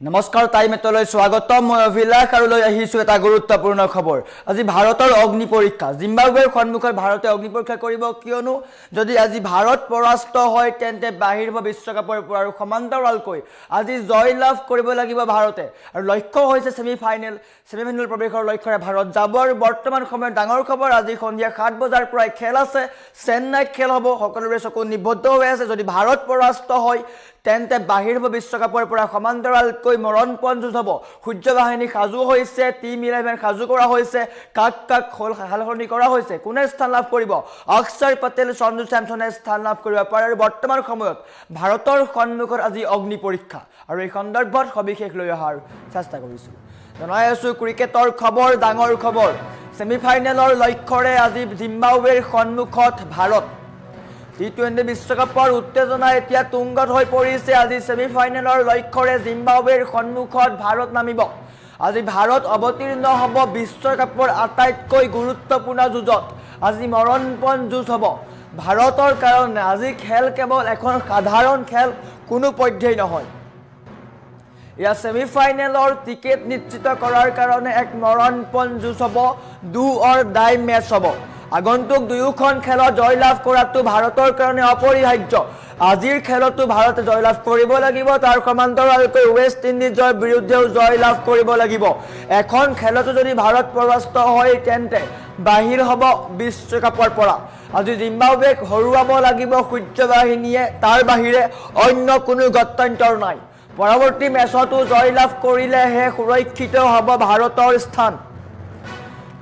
নমস্কাৰ টাইমেটলৈ স্বাগতম মই অভিলাষ আৰু লৈ আহিছো এটা গুৰুত্বপূৰ্ণ খবৰ আজি ভাৰতৰ অগ্নি পৰীক্ষা জিম্বাবৱেৰ সন্মুখত ভাৰতে অগ্নি পৰীক্ষা কৰিব কিয়নো যদি আজি ভাৰত পৰাস্ত হয় তেন্তে বাহিৰ হ'ব বিশ্বকাপৰ পৰা আৰু সমান্তৰালকৈ আজি জয় লাভ কৰিব লাগিব ভাৰতে আৰু লক্ষ্য হৈছে সেমিফাইনেল প্ৰৱেশৰ লক্ষ্যৰে ভাৰত যাব আৰু বৰ্তমান সময়ত ডাঙৰ খবৰ আজি সন্ধিয়া 7 বজাৰ পৰা খেল আছে চেন্নাইত খেল হ'ব সকলোৰে চকু নিবদ্ধ হৈ আছে যদি ভাৰত পৰাস্ত হয় তেন্তে বাহিৰ হ'ব বিশ্বকাপৰ পৰা সমান্তৰালকৈ মৰণপণ যুঁজ হ'ব সূৰ্য বাহিনী সাজু হৈছে টিম 11 সাজু কৰা হৈছে কাক হালসলনি কৰা হৈছে কোনে স্থান লাভ কৰিব অক্ষৰ পটেল সঞ্জু স্যামসনে স্থান লাভ কৰিব পাৰে আৰু বৰ্তমান সময়ত ভাৰতৰ সন্মুখত আজি অগ্নি পৰীক্ষা আৰু এই সন্দৰ্ভত সবিশেষ লৈ অহাৰ চেষ্টা কৰিছো জনাই আছো ক্ৰিকেটৰ খবৰ ডাঙৰ খবৰ সেমিফাইনেলৰ লক্ষ্যৰে আজি জিম্বাবৱেৰ সন্মুখত ভাৰত T20 বিশ্বকাপৰ উত্তেজনা এতিয়া তুংগত হৈ পৰিছে আজি সেমিফাইনেলৰ লক্ষ্যৰে জিম্বাবৱেৰ সন্মুখত ভাৰত নামিব আজি ভাৰত অৱতীৰ্ণ হ'ব বিশ্বকাপৰ আটাইতকৈ গুৰুত্বপূৰ্ণ যুঁজত আজি মৰণপণ যুঁজ হ'ব ভাৰতৰ কাৰণে আজি খেল কেৱল এখন সাধাৰণ খেল কোনো পধ্যেই নহয় ইয়া সেমিফাইনেলৰ টিকেট নিশ্চিত কৰাৰ কাৰণে এক মৰণপণ যুঁজ হ'ব ডু অৰ ডাই মেচ হ'ব আগন্তুক দুয়োখন খেলত জয়লাভ কৰাটো ভাৰতৰ কাৰণে অপৰিহাৰ্য আজিৰ খেলতো ভাৰতে জয়লাভ কৰিব লাগিব তাৰ সমান্তৰালকৈ ৱেষ্ট ইণ্ডিজৰ বিৰুদ্ধেও জয়লাভ কৰিব লাগিব এখন খেলতো যদি ভাৰত পৰাস্ত হয় তেন্তে বাহিৰ হ'ব বিশ্বকাপৰ পৰা আজি জিম্বাবৱেক হৰুৱাব লাগিব সূৰ্য বাহিনীয়ে তাৰ বাহিৰে অন্য কোনো গত্যন্তৰ নাই পৰৱৰ্তী মেচতো জয়লাভ কৰিলেহে সুৰক্ষিত হ'ব ভাৰতৰ স্থান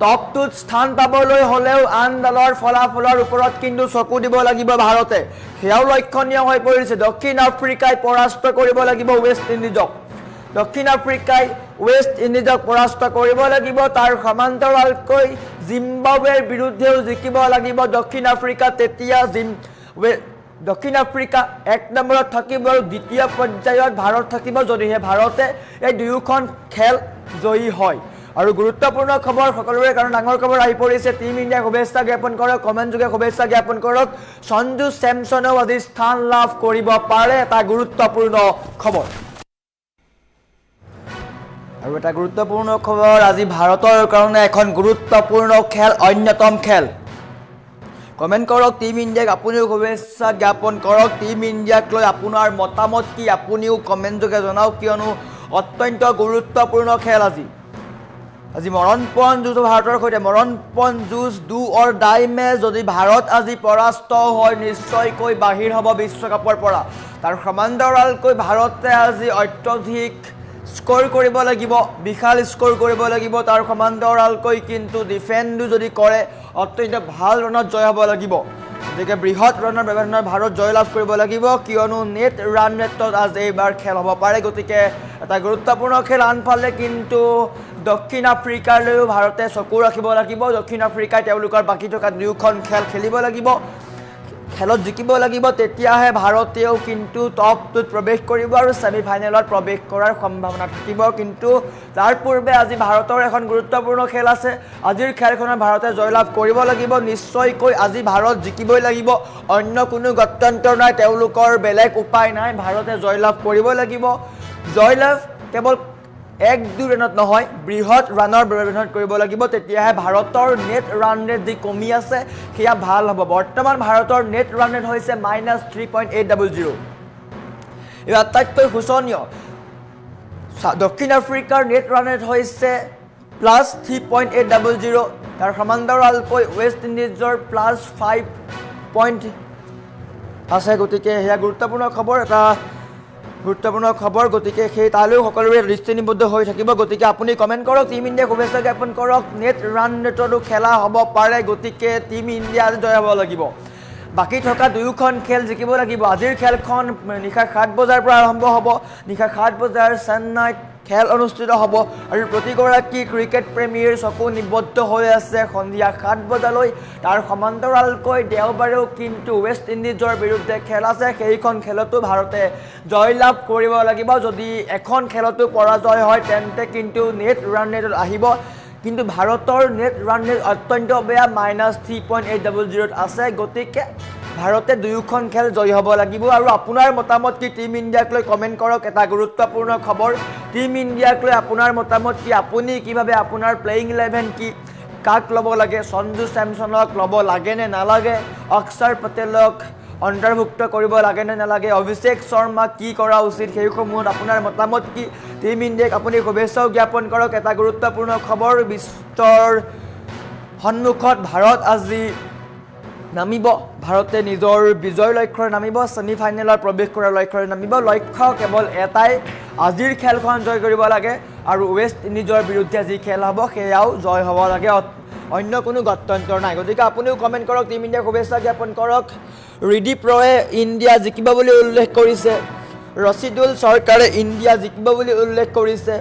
টপটোত স্থান পাবলৈ হলেও আন দলৰ ফলাফলৰ ওপৰত কিন্তু চকু দিব লাগিব ভাৰতে হেয়াও লক্ষণীয় হৈ পৰিছে দক্ষিণ আফ্ৰিকাই পৰাস্ত কৰিব লাগিব ৱেষ্ট ইণ্ডিজক দক্ষিণ আফ্ৰিকাই ৱেষ্ট ইণ্ডিজক পৰাস্ত কৰিব লাগিব তাৰ সমান্তৰালকৈ জিম্বাবৱেৰ বিৰুদ্ধেও জিকিব লাগিব দক্ষিণ আফ্ৰিকা তেতিয়া দক্ষিণ আফ্ৰিকা এক নম্বৰত থাকিব আৰু দ্বিতীয় পৰ্যায়ত ভাৰত থাকিব যদিহে ভাৰতে এই দুয়োখন খেল জয়ী হয় আৰু গুৰুত্বপূৰ্ণ খবৰ সকলোৰে কাৰণ ডাঙৰ খবৰ আহি পৰিছে টিম ইণ্ডিয়াক শুভেচ্ছা জ্ঞাপন কৰক কমেন্ট যোগে শুভেচ্ছা জ্ঞাপন কৰক সঞ্জু স্যামসনেও আজি স্থান লাভ কৰিব পাৰে এটা গুৰুত্বপূৰ্ণ খবৰ আৰু এটা গুৰুত্বপূৰ্ণ খবৰ আজি ভাৰতৰ কাৰণে এখন গুৰুত্বপূৰ্ণ খেল অন্যতম খেল কমেন্ট কৰক টিম ইণ্ডিয়াক আপুনিও শুভেচ্ছা জ্ঞাপন কৰক টিম ইণ্ডিয়াক লৈ আপোনাৰ মতামত কি আপুনিও কমেন্ট যোগে জনাওক কিয়নো অত্যন্ত গুৰুত্বপূৰ্ণ খেল আজি মৰণপণ যুঁজ ভাৰতৰ সৈতে মৰণপণ যুঁজ ডু অৰ ডাই মেচ যদি ভাৰত আজি পৰাস্ত হয় নিশ্চয়কৈ বাহিৰ হ'ব বিশ্বকাপৰ পৰা তাৰ সমান্তৰালকৈ ভাৰতে আজি অত্যধিক স্কোৰ কৰিব লাগিব বিশাল স্কোৰ কৰিব লাগিব তাৰ সমান্তৰালকৈ কিন্তু ডিফেন্ডো যদি কৰে অত্যন্ত ভাল ৰানত জয় হ'ব লাগিব গতিকে বৃহৎ ৰানৰ ব্যৱধানত ভাৰত জয়লাভ কৰিব লাগিব কিয়নো নেট ৰান ৰেটত আজি এইবাৰ খেল হ'ব পাৰে গতিকে এটা গুৰুত্বপূৰ্ণ খেল আনফালে কিন্তু দক্ষিণ আফ্ৰিকালৈও ভাৰতে চকু ৰাখিব লাগিব দক্ষিণ আফ্ৰিকাই তেওঁলোকৰ বাকী থকা দুয়োখন খেল খেলিব লাগিব খেলত জিকিব লাগিব তেতিয়াহে ভাৰতেও কিন্তু টপটোত প্ৰৱেশ কৰিব আৰু সেমিফাইনেলত প্ৰৱেশ কৰাৰ সম্ভাৱনা থাকিব কিন্তু তাৰ পূৰ্বে আজি ভাৰতৰ এখন গুৰুত্বপূৰ্ণ খেল আছে আজিৰ খেলখনত ভাৰতে জয়লাভ কৰিব লাগিব নিশ্চয়কৈ আজি ভাৰত জিকিবই লাগিব অন্য কোনো গত্যন্তৰ নাই তেওঁলোকৰ বেলেগ উপায় নাই ভাৰতে জয়লাভ কৰিব লাগিব জয়লাভ কেৱল 1-2 ৰানত নহয় বৃহৎ ৰানৰ ব্যৱধানত কৰিব লাগিব তেতিয়াহে ভাৰতৰ নেট ৰান ৰেট যি কমি আছে সেয়া ভাল হ'ব বৰ্তমান ভাৰতৰ নেট ৰান ৰেট হৈছে -3.800 এই আটাইতকৈ শোচনীয় দক্ষিণ আফ্ৰিকাৰ নেট ৰান ৰেট হৈছে +3.800 তাৰ সমান্তৰালকৈ ৱেষ্ট ইণ্ডিজৰ +5 আছে গতিকে সেয়া গুৰুত্বপূৰ্ণ খবৰ এটা গুৰুত্বপূৰ্ণ খবৰ গতিকে সেই তালৈও সকলোৰে দৃষ্টি নিবদ্ধ হৈ থাকিব গতিকে আপুনি কমেন্ট কৰক টিম ইণ্ডিয়াক শুভেচ্ছা জ্ঞাপন কৰক নেট ৰান ৰেটতো খেলা হ'ব পাৰে গতিকে টিম ইণ্ডিয়া জয় হ'ব লাগিব বাকী থকা দুয়োখন খেল জিকিব লাগিব আজিৰ খেলখন নিশা 7 বজাৰ পৰা আৰম্ভ হ'ব নিশা 7 বজাৰ চেন্নাইত খেল অনুষ্ঠিত হ'ব আৰু প্ৰতিগৰাকী ক্ৰিকেট প্ৰেমীৰ চকু নিবদ্ধ হৈ আছে সন্ধিয়া 7 বজালৈ তাৰ সমান্তৰালকৈ দেওবাৰেও কিন্তু ৱেষ্ট ইণ্ডিজৰ বিৰুদ্ধে খেল আছে সেইখন খেলতো ভাৰতে জয়লাভ কৰিব লাগিব যদি এখন খেলতো পৰাজয় হয় তেন্তে কিন্তু নেট ৰান ৰেটত আহিব কিন্তু ভাৰতৰ নেট ৰান ৰেট অত্যন্ত বেয়া -3.800 আছে গতিকে ভাৰতে দুয়োখন খেল জয় হ'ব লাগিব আৰু আপোনাৰ মতামত কি টিম ইণ্ডিয়াক লৈ কমেন্ট কৰক এটা গুৰুত্বপূৰ্ণ খবৰ টিম ইণ্ডিয়াক লৈ আপোনাৰ মতামত কি আপুনি কিভাৱে আপোনাৰ প্লেয়িং 11 কি কাক ল'ব লাগে সঞ্জু চেমছনক ল'ব লাগে নে নালাগে অক্ষৰ পটেলক অন্তৰ্ভুক্ত কৰিব লাগে নে নালাগে অভিষেক শৰ্মা কি কৰা উচিত সেইসমূহত আপোনাৰ মতামত কি টিম ইণ্ডিয়াক আপুনি শুভেচ্ছাও জ্ঞাপন কৰক এটা গুৰুত্বপূৰ্ণ খবৰ বিশ্বৰ সন্মুখত ভাৰত আজি নামিব ভাৰতে নিজৰ বিজয়ৰ লক্ষ্যৰে নামিব ছেমিফাইনেলৰ প্ৰৱেশ কৰাৰ লক্ষ্যৰে নামিব লক্ষ্য কেৱল এটাই আজিৰ খেলখন জয় কৰিব লাগে আৰু ৱেষ্ট ইণ্ডিজৰ বিৰুদ্ধে যি খেল হ'ব সেয়াও জয় হ'ব লাগে অন্য কোনো গত্যন্তৰ নাই গতিকে আপুনিও কমেণ্ট কৰক টিম ইণ্ডিয়াক শুভেচ্ছা জ্ঞাপন কৰক ৰিদি প্ৰয়ে ইণ্ডিয়া জিকিব বুলি উল্লেখ কৰিছে ৰচিদুল চৰকাৰে ইণ্ডিয়া জিকিব বুলি উল্লেখ কৰিছে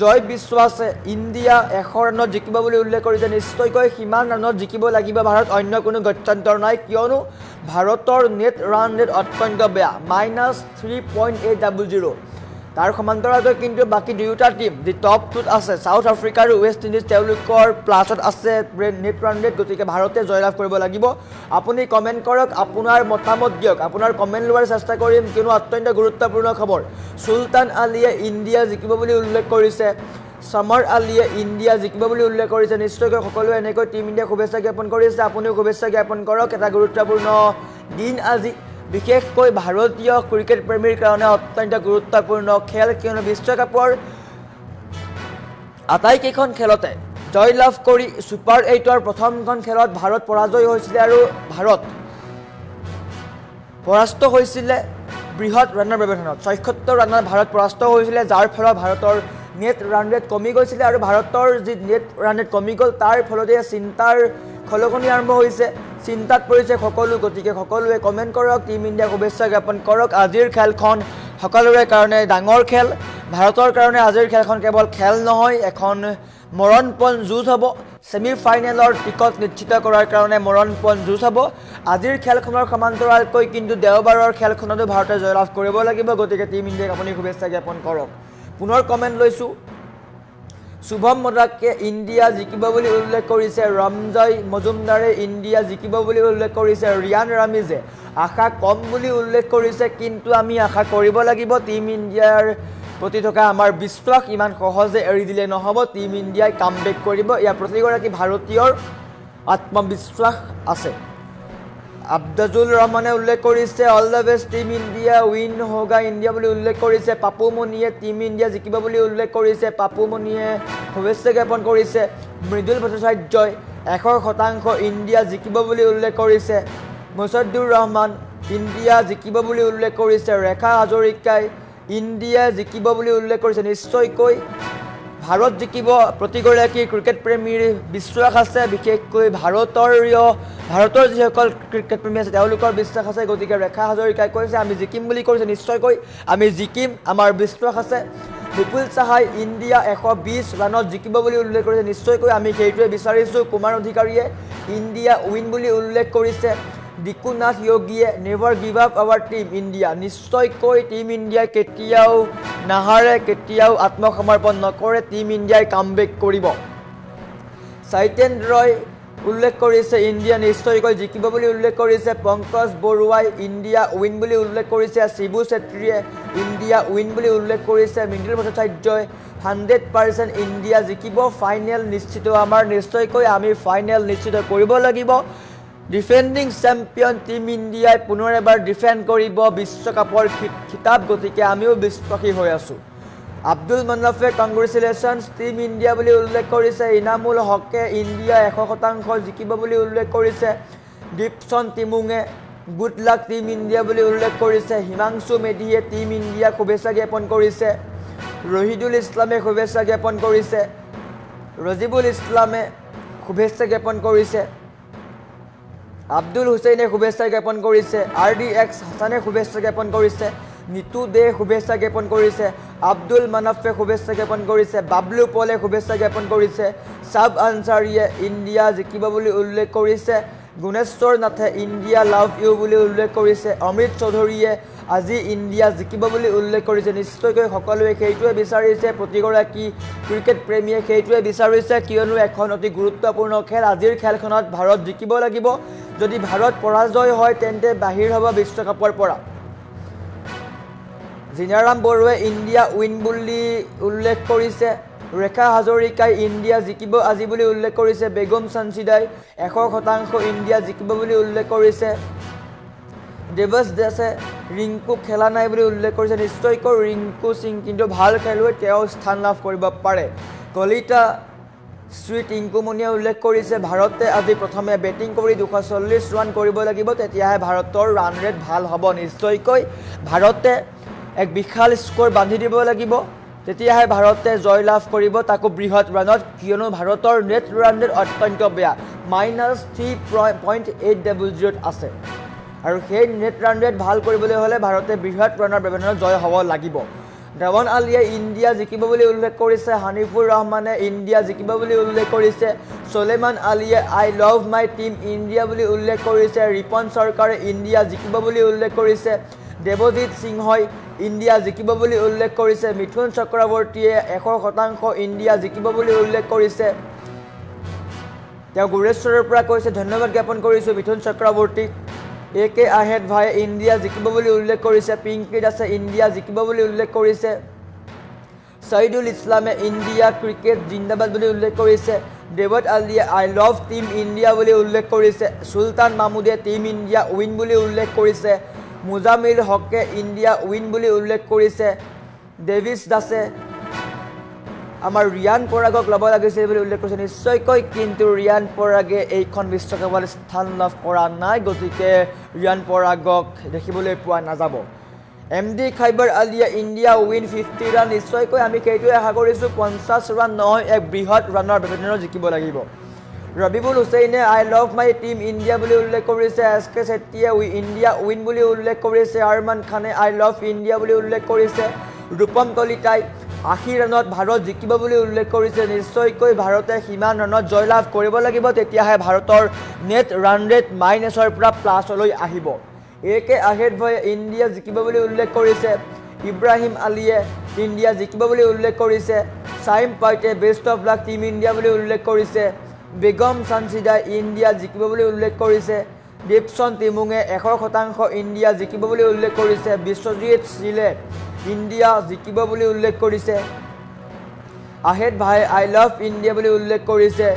জয় বিশ্বাসে ইণ্ডিয়া 100 ৰানত জিকিব বুলি উল্লেখ কৰিছে নিশ্চয়কৈ সিমান ৰানত জিকিব লাগিব ভাৰত অন্য কোনো গত্যন্তৰ নাই কিয়নো ভাৰতৰ নেট ৰান ৰেট অত্যন্ত বেয়া -3.800 তাৰ সমান্তৰালকৈ কিন্তু বাকী দুয়োটা টিম যি টপ 2ত আছে সাউথ আফ্ৰিকা আৰু ৱেষ্ট ইণ্ডিজ তেওঁলোকৰ প্লাছত আছে নেট ৰান ৰেট গতিকে ভাৰতে জয়লাভ কৰিব লাগিব আপুনি কমেণ্ট কৰক আপোনাৰ মতামত দিয়ক আপোনাৰ কমেণ্ট লোৱাৰ চেষ্টা কৰিম কিয়নো অত্যন্ত গুৰুত্বপূৰ্ণ খবৰ সুলতান আলীয়ে ইণ্ডিয়া জিকিব বুলি উল্লেখ কৰিছে সমৰ আলীয়ে ইণ্ডিয়া জিকিব বুলি উল্লেখ কৰিছে নিশ্চয়কৈ সকলোৱে এনেকৈ টিম ইণ্ডিয়াক শুভেচ্ছা জ্ঞাপন কৰিছে আপুনিও শুভেচ্ছা জ্ঞাপন কৰক এটা গুৰুত্বপূৰ্ণ দিন আজি বিশেষকৈ ভাৰতীয় ক্ৰিকেট প্ৰেমীৰ কাৰণে অত্যন্ত গুৰুত্বপূৰ্ণ খেল কিয়নো বিশ্বকাপৰ আটাইকেইখন খেলতে জয়লাভ কৰি ছুপাৰ 8ৰ প্ৰথমখন খেলত ভাৰত পৰাজয় হৈছিলে আৰু ভাৰত পৰাস্ত হৈছিলে বৃহৎ ৰানৰ ব্যৱধানত 76 ৰানত ভাৰত পৰাস্ত হৈছিলে যাৰ ফলত ভাৰতৰ নেট ৰান ৰেট কমি গৈছিলে আৰু ভাৰতৰ যি নেট ৰান ৰেট কমি গ'ল তাৰ ফলতে চিন্তাৰ খলকনি আৰম্ভ হৈছে চিন্তাত পৰিছে সকলো গতিকে সকলোৱে কমেণ্ট কৰক টিম ইণ্ডিয়াক শুভেচ্ছা জ্ঞাপন কৰক আজিৰ খেলখন সকলোৰে কাৰণে ডাঙৰ খেল ভাৰতৰ কাৰণে আজিৰ খেলখন কেৱল খেল নহয় এখন মৰণপণ যুঁজ হ'ব ছেমিফাইনেলৰ টিকট নিশ্চিত কৰাৰ কাৰণে মৰণপণ যুঁজ হ'ব আজিৰ খেলখনৰ সমান্তৰালকৈ কিন্তু দেওবাৰৰ খেলখনতো ভাৰতে জয়লাভ কৰিব লাগিব গতিকে টিম ইণ্ডিয়াক আপুনি শুভেচ্ছা জ্ঞাপন কৰক পুনৰ কমেণ্ট লৈছোঁ শুভম মডাকে ইণ্ডিয়া জিকিব বুলি উল্লেখ কৰিছে ৰমজয় মজুমদাৰে ইণ্ডিয়া জিকিব বুলি উল্লেখ কৰিছে ৰিয়ান ৰামিজে আশা কম বুলি উল্লেখ কৰিছে কিন্তু আমি আশা কৰিব লাগিব টিম ইণ্ডিয়াৰ প্ৰতি থকা আমাৰ বিশ্বাস ইমান সহজে এৰি দিলে নহ'ব টিম ইণ্ডিয়াই কামবেক কৰিব ইয়াৰ প্ৰতিগৰাকী ভাৰতীয়ৰ আত্মবিশ্বাস আছে আব্দাজুল ৰহমানে উল্লেখ কৰিছে all the best team India win হোগা ইণ্ডিয়া বুলি উল্লেখ কৰিছে পাপু মণিয়ে টিম ইণ্ডিয়া জিকিব বুলি উল্লেখ কৰিছে পাপু মণিয়ে শুভেচ্ছা জ্ঞাপন কৰিছে মৃদুল ভট্টাচাৰ্যই 100% ইণ্ডিয়া জিকিব বুলি উল্লেখ কৰিছে মুছাদ্দুৰ ৰহমান ইণ্ডিয়া জিকিব বুলি উল্লেখ কৰিছে ৰেখা হাজৰিকাই ইণ্ডিয়া জিকিব বুলি উল্লেখ কৰিছে নিশ্চয়কৈ ভাৰত জিকিব প্ৰতিগৰাকী ক্ৰিকেট প্ৰেমীৰ বিশ্বাস আছে বিশেষকৈ ভাৰতৰ যিসকল ক্ৰিকেট প্ৰেমী আছে তেওঁলোকৰ বিশ্বাস আছে গতিকে ৰেখা হাজৰিকাই কৈছে আমি জিকিম বুলি কৈছে নিশ্চয়কৈ আমি জিকিম আমাৰ বিশ্বাস আছে বিপুল চাহাই ইণ্ডিয়া 120 ৰানত জিকিব বুলি উল্লেখ কৰিছে নিশ্চয়কৈ আমি সেইটোৱে বিচাৰিছোঁ কুমাৰ অধিকাৰীয়ে ইণ্ডিয়া উইন বুলি উল্লেখ কৰিছে দিকুনাথ য়োগীয়ে never give up our team India নিশ্চয়কৈ টিম ইণ্ডিয়াই কেতিয়াও নাহাৰে কেতিয়াও আত্মসমৰ্পণ নকৰে টিম ইণ্ডিয়াই কামবেক কৰিব চাইতেন্দ্ৰই উল্লেখ কৰিছে ইণ্ডিয়া নিশ্চয়কৈ জিকিব বুলি উল্লেখ কৰিছে পংকজ বৰুৱাই ইণ্ডিয়া উইন বুলি উল্লেখ কৰিছে শিবু ছেত্ৰীয়ে ইণ্ডিয়া উইন বুলি উল্লেখ কৰিছে মৃদুল ভট্টাচাৰ্যই 100% ইণ্ডিয়া জিকিব ফাইনেল নিশ্চিত আমাৰ নিশ্চয়কৈ আমি ফাইনেল নিশ্চিত কৰিব লাগিব ডিফেণ্ডিং চেম্পিয়ন টিম ইণ্ডিয়াই পুনৰ এবাৰ ডিফেণ্ড কৰিব বিশ্বকাপৰ খিতাপ গতিকে আমিও বিশ্বাসী হৈ আছোঁ আব্দুল মনাফে কংগ্ৰেচুলেশ্যনছ টিম ইণ্ডিয়া বুলি উল্লেখ কৰিছে ইনামুল হকে ইণ্ডিয়া 100% জিকিব বুলি উল্লেখ কৰিছে দীপচন টিমুঙে গুড লাক টিম ইণ্ডিয়া বুলি উল্লেখ কৰিছে হিমাংশু মেধিয়ে টিম ইণ্ডিয়াক শুভেচ্ছা জ্ঞাপন কৰিছে ৰহিদুল ইছলামে শুভেচ্ছা জ্ঞাপন কৰিছে ৰজিবুল ইছলামে শুভেচ্ছা জ্ঞাপন কৰিছে আব্দুল হুছেইনে শুভেচ্ছা জ্ঞাপন কৰিছে RDX হাছানে শুভেচ্ছা জ্ঞাপন কৰিছে নিতু দে শুভেচ্ছা জ্ঞাপন কৰিছে আব্দুল মানাফে শুভেচ্ছা জ্ঞাপন কৰিছে বাবলু পলে শুভেচ্ছা জ্ঞাপন কৰিছে সাব আনসাৰীয়ে ইণ্ডিয়া জিকিব বুলি উল্লেখ কৰিছে গুণেশ্বৰ নাথে ইণ্ডিয়া লাভ ইউ বুলি উল্লেখ কৰিছে অমৃত চৌধুৰীয়ে আজি ইণ্ডিয়া জিকিব বুলি উল্লেখ কৰিছে নিশ্চয়কৈ সকলোৱে সেইটোৱে বিচাৰিছে প্ৰতিগৰাকী ক্ৰিকেট প্ৰেমীয়ে সেইটোৱে বিচাৰিছে কিয়নো এখন অতি গুৰুত্বপূৰ্ণ খেল আজিৰ খেলখনত ভাৰত জিকিব লাগিব যদি ভাৰত পৰাজয় হয় তেন্তে বাহিৰ হ'ব বিশ্বকাপৰ পৰা জিনাৰাম বৰুৱাই ইণ্ডিয়া উইন বুলি উল্লেখ কৰিছে ৰেখা হাজৰিকাই ইণ্ডিয়া জিকিব আজি বুলি উল্লেখ কৰিছে বেগম সানচিদাই 100% ইণ্ডিয়া জিকিব বুলি উল্লেখ কৰিছে দেৱস দাসে ৰিংকু খেলা নাই বুলি উল্লেখ কৰিছে নিশ্চয়কৈ ৰিংকু সিং কিন্তু ভাল খেলুৱৈ তেওঁ স্থান লাভ কৰিব পাৰে কলিতা শ্ৰী টিংকুমণিয়ে উল্লেখ কৰিছে ভাৰতে আজি প্ৰথমে বেটিং কৰি 240 ৰান কৰিব লাগিব তেতিয়াহে ভাৰতৰ ৰান ৰেট ভাল হ'ব নিশ্চয়কৈ ভাৰতে এক বিশাল স্কোৰ বান্ধি দিব লাগিব তেতিয়াহে ভাৰতে জয় লাভ কৰিব তাকো বৃহৎ ৰানত কিয়নো ভাৰতৰ নেট ৰান ৰেট অত্যন্ত বেয়া -3.800 আছে আৰু সেই নেট ৰান ৰেট ভাল কৰিবলৈ হ'লে ভাৰতে বৃহৎ ৰানৰ ব্যৱধানত জয় হ'ব লাগিব ধৱন আলীয়ে ইণ্ডিয়া জিকিব বুলি উল্লেখ কৰিছে হানিফুৰ ৰহমানে ইণ্ডিয়া জিকিব বুলি উল্লেখ কৰিছে ছলেমান আলীয়ে I love my team India বুলি উল্লেখ কৰিছে ৰিপন চৰকাৰে ইণ্ডিয়া জিকিব বুলি উল্লেখ কৰিছে দেৱজিৎ সিংহই ইণ্ডিয়া জিকিব বুলি উল্লেখ কৰিছে মিথুন চক্ৰৱৰ্তীয়ে 100% ইণ্ডিয়া জিকিব বুলি উল্লেখ কৰিছে তেওঁ গুৰেশ্বৰৰ পৰা কৈছে ধন্যবাদ জ্ঞাপন কৰিছোঁ মিথুন চক্ৰৱৰ্তীক একে আহেদ ভাই ইণ্ডিয়া জিকিব বুলি উল্লেখ কৰিছে পিংকি দাসে ইণ্ডিয়া জিকিব বুলি উল্লেখ কৰিছে সৈদুল ইছলামে ইণ্ডিয়া ক্ৰিকেট জিন্দাবাদ বুলি উল্লেখ কৰিছে দেৱত আলীয়ে আই লাভ টিম ইণ্ডিয়া বুলি উল্লেখ কৰিছে সুলতান মাহমুদে টিম ইণ্ডিয়া উইন বুলি উল্লেখ কৰিছে মুজামিল হকে ইণ্ডিয়া উইন বুলি উল্লেখ কৰিছে ডেভিছ দাসে আমাৰ ৰিয়ান পৰাগক ল'ব লাগিছিল বুলি উল্লেখ কৰিছে নিশ্চয়কৈ কিন্তু ৰিয়ান পৰাগে এইখন বিশ্বকাপত স্থান লাভ কৰা নাই গতিকে ৰিয়ান পৰাগক দেখিবলৈ পোৱা নাযাব MD খাইবাৰ আলীয়ে ইণ্ডিয়া উইন 50 ৰান নিশ্চয়কৈ আমি সেইটোৱে আশা কৰিছোঁ 50 ৰান নহয় এক বৃহৎ ৰানৰ ব্যৱধানত জিকিব লাগিব ৰবিবুল হুছেইনে I love my team India বুলি উল্লেখ কৰিছে SK ছেট্টিয়ে ইণ্ডিয়া উইন বুলি উল্লেখ কৰিছে আৰমান খানে আই লাভ ইণ্ডিয়া বুলি উল্লেখ কৰিছে ৰূপম কলিতাই 80 ৰানত ভাৰত জিকিব বুলি উল্লেখ কৰিছে নিশ্চয়কৈ ভাৰতে সিমান ৰানত জয়লাভ কৰিব লাগিব তেতিয়াহে ভাৰতৰ নেট ৰান ৰেট মাইনাছৰ পৰা প্লাছলৈ আহিব একে আহেদ ভাই ইণ্ডিয়া জিকিব বুলি উল্লেখ কৰিছে ইব্ৰাহিম আলীয়ে ইণ্ডিয়া জিকিব বুলি উল্লেখ কৰিছে চাইম পাইটে best of luck team India বুলি উল্লেখ কৰিছে বেগম সানচিদাই ইণ্ডিয়া জিকিব বুলি উল্লেখ কৰিছে দীপচন টিমুঙে 100% ইণ্ডিয়া জিকিব বুলি উল্লেখ কৰিছে বিশ্বজিৎ সিলে ইণ্ডিয়া জিকিব বুলি উল্লেখ কৰিছে আহেদ ভাই আই লাভ ইণ্ডিয়া বুলি উল্লেখ কৰিছে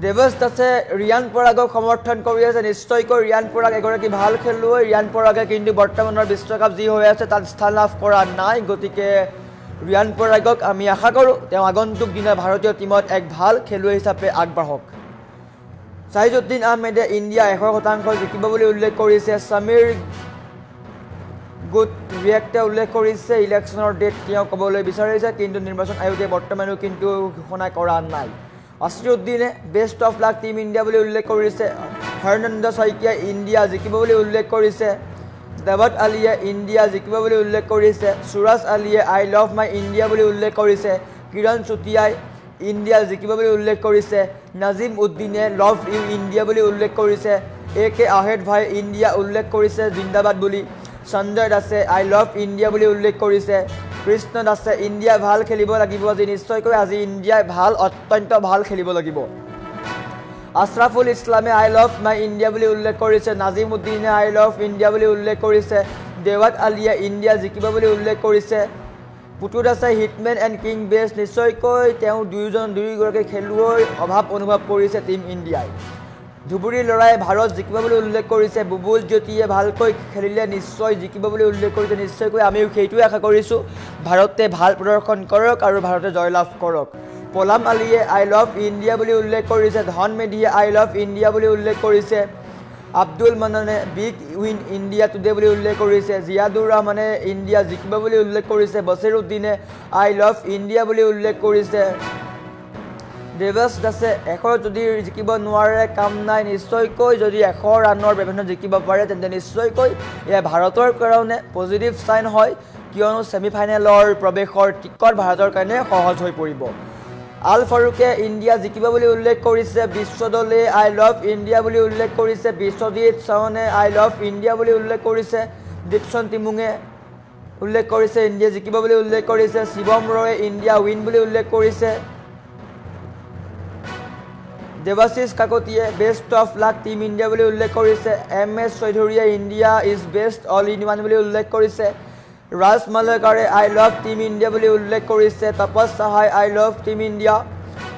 দেৱস দাসে ৰিয়ান পৰাগক সমৰ্থন কৰি আছে নিশ্চয়কৈ ৰিয়ান পৰাগ এগৰাকী ভাল খেলুৱৈ ৰিয়ান পৰাগে কিন্তু বৰ্তমানৰ বিশ্বকাপ যি হৈ আছে তাত স্থান লাভ কৰা নাই গতিকে ৰিয়ান পৰাগক আমি আশা কৰোঁ তেওঁ আগন্তুক দিনৰ ভাৰতীয় টীমত এক ভাল খেলুৱৈ হিচাপে আগবাঢ়ক ছাহিদুদ্দিন আহমেদে ইণ্ডিয়া 100% জিকিব বুলি উল্লেখ কৰিছে সমীৰ গুড ৰিয়েক্টে উল্লেখ কৰিছে ইলেকশ্যনৰ ডেট তেওঁ ক'বলৈ বিচাৰিছে কিন্তু নিৰ্বাচন আয়োগে বৰ্তমানেও কিন্তু ঘোষণা কৰা নাই আসিৰুদ্দিনে best of luck team India বুলি উল্লেখ কৰিছে হৰনন্দ শইকীয়াই ইণ্ডিয়া জিকিব বুলি উল্লেখ কৰিছে দেৱত আলীয়ে ইণ্ডিয়া জিকিব বুলি উল্লেখ কৰিছে সুৰাজ আলীয়ে আই লাভ মাই ইণ্ডিয়া বুলি উল্লেখ কৰিছে কিৰণ চুতীয়াই ইণ্ডিয়া জিকিব বুলি উল্লেখ কৰিছে নাজিম উদ্দিনে লাভ ইউ ইণ্ডিয়া বুলি উল্লেখ কৰিছে একে আহেদ ভাই ইণ্ডিয়া উল্লেখ কৰিছে জিন্দাবাদ বুলি সঞ্জয় দাসে আই লাভ ইণ্ডিয়া বুলি উল্লেখ কৰিছে কৃষ্ণ দাসে ইণ্ডিয়া ভাল খেলিব লাগিব আজি নিশ্চয়কৈ আজি ইণ্ডিয়াই ভাল অত্যন্ত ভাল খেলিব লাগিব আশৰাফুল ইছলামে আই লাভ মাই ইণ্ডিয়া বুলি উল্লেখ কৰিছে নাজিম উদ্দিনে আই লাভ ইণ্ডিয়া বুলি উল্লেখ কৰিছে দেৱত আলীয়ে ইণ্ডিয়া জিকিব বুলি উল্লেখ কৰিছে পুতু দাসে হিটমেন এণ্ড কিং বেষ্ট নিশ্চয়কৈ তেওঁ দুয়োগৰাকী খেলুৱৈৰ অভাৱ অনুভৱ কৰিছে টীম ইণ্ডিয়াই ধুবুৰী ল'ৰাই ভাৰত জিকিব বুলি উল্লেখ কৰিছে বুবুল জ্যোতিয়ে ভালকৈ খেলিলে নিশ্চয় জিকিব বুলি উল্লেখ কৰিছে নিশ্চয়কৈ আমিও সেইটোৱে আশা কৰিছোঁ ভাৰতে ভাল প্ৰদৰ্শন কৰক আৰু ভাৰতে জয়লাভ কৰক পলাম আলীয়ে আই লাভ ইণ্ডিয়া বুলি উল্লেখ কৰিছে ধন মেধিয়ে আই লাভ ইণ্ডিয়া বুলি উল্লেখ কৰিছে আব্দুল মানানে বিগ উইন ইণ্ডিয়া টুডে বুলি উল্লেখ কৰিছে জিয়াদুৰ ৰহমানে ইণ্ডিয়া জিকিব বুলি উল্লেখ কৰিছে বছিৰুদ্দিনে আই লাভ ইণ্ডিয়া বুলি উল্লেখ কৰিছে দেৱস দাসে 100 যদি জিকিব নোৱাৰে কাম নাই নিশ্চয়কৈ যদি 100 ৰানৰ ব্যৱধানত জিকিব পাৰে তেন্তে নিশ্চয়কৈ এয়া ভাৰতৰ কাৰণে পজিটিভ চাইন হয় কিয়নো ছেমিফাইনেলৰ প্ৰৱেশৰ টিকট ভাৰতৰ কাৰণে সহজ হৈ পৰিব আল ফাৰুকে ইণ্ডিয়া জিকিব বুলি উল্লেখ কৰিছে বিশ্বদলে আই লাভ ইণ্ডিয়া বুলি উল্লেখ কৰিছে বিশ্বজিৎ চৌহানে আই লাভ ইণ্ডিয়া বুলি উল্লেখ কৰিছে দীপচন টিমুঙে উল্লেখ কৰিছে ইণ্ডিয়া জিকিব বুলি উল্লেখ কৰিছে শিৱম ৰয়ে ইণ্ডিয়া উইন বুলি উল্লেখ কৰিছে দেৱাশিষ কাকতিয়ে best of luck team India বুলি উল্লেখ কৰিছে MS চৌধুৰীয়ে India is best all in one বুলি উল্লেখ কৰিছে ৰাজ মালেকাৰে আই লাভ টিম ইণ্ডিয়া বুলি উল্লেখ কৰিছে Tapas Saha I love team India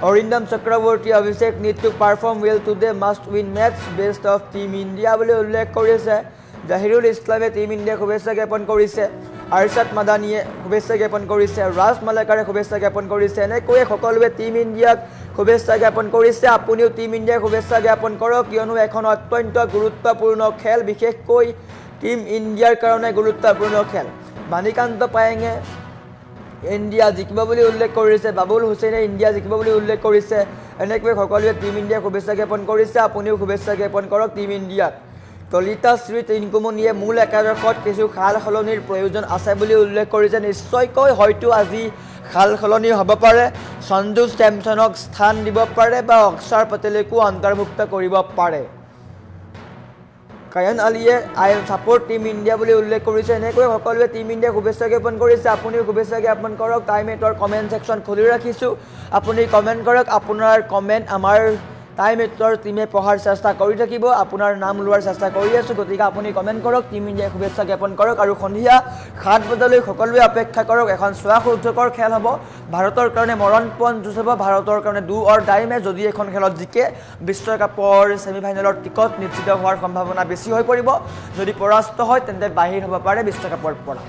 Arindam Chakraborty Abhishek need to perform well today must win matches best of team India বুলি উল্লেখ কৰিছে জাহিৰুল ইছলামে টিম ইণ্ডিয়াক শুভেচ্ছা জ্ঞাপন কৰিছে আৰছাদ মাদানীয়ে শুভেচ্ছা জ্ঞাপন কৰিছে ৰাজ মালেকাৰে শুভেচ্ছা জ্ঞাপন কৰিছে এনেকৈয়ে সকলোৱে টিম ইণ্ডিয়াক শুভেচ্ছা জ্ঞাপন কৰিছে আপুনিও টিম ইণ্ডিয়াক শুভেচ্ছা জ্ঞাপন কৰক কিয়নো এখন অত্যন্ত গুৰুত্বপূৰ্ণ খেল বিশেষকৈ টিম ইণ্ডিয়াৰ কাৰণে গুৰুত্বপূৰ্ণ খেল মানিকান্ত পায়েঙে ইণ্ডিয়া জিকিব বুলি উল্লেখ কৰিছে বাবুল হুছেইনে ইণ্ডিয়া জিকিব বুলি উল্লেখ কৰিছে এনেকৈ সকলোৱে টিম ইণ্ডিয়াক শুভেচ্ছা জ্ঞাপন কৰিছে আপুনিও শুভেচ্ছা জ্ঞাপন কৰক টিম ইণ্ডিয়াক ললিতা শ্ৰী টিংকুমণিয়ে মূল একাদশত কিছু সাল সলনিৰ প্ৰয়োজন আছে বুলি উল্লেখ কৰিছে নিশ্চয়কৈ হয়তো আজি সাল সলনি হ'ব পাৰে সঞ্জু চেমছনক স্থান দিব পাৰে বা অক্ষৰ পেটেলকো অন্তৰ্ভুক্ত কৰিব পাৰে কায়ান আলীয়ে আই ছাপোৰ্ট টিম ইণ্ডিয়া বুলি উল্লেখ কৰিছে এনেকৈ সকলোৱে টিম ইণ্ডিয়াক শুভেচ্ছা জ্ঞাপন কৰিছে আপুনিও শুভেচ্ছা জ্ঞাপন কৰক টাইমেটৰ কমেণ্ট ছেকশ্যন খুলি ৰাখিছোঁ আপুনি কমেণ্ট কৰক আপোনাৰ কমেণ্ট আমাৰ টাইমেটৰ টিমে পঢ়াৰ চেষ্টা কৰি থাকিব আপোনাৰ নাম লোৱাৰ চেষ্টা কৰি আছোঁ গতিকে আপুনি কমেণ্ট কৰক টিম ইণ্ডিয়াক শুভেচ্ছা জ্ঞাপন কৰক আৰু সন্ধিয়া 7 বজালৈ সকলোৱে অপেক্ষা কৰক এখন চুৱাসুদ্ধকৰ খেল হ'ব ভাৰতৰ কাৰণে মৰণপণ যুঁজ হ'ব ভাৰতৰ কাৰণে ডু অৰ ডাই মেচ যদি এখন খেলত জিকে বিশ্বকাপৰ ছেমিফাইনেলৰ টিকট নিশ্চিত হোৱাৰ সম্ভাৱনা বেছি হৈ পৰিব যদি পৰাস্ত হয় তেন্তে বাহিৰ হ'ব পাৰে বিশ্বকাপৰ পৰা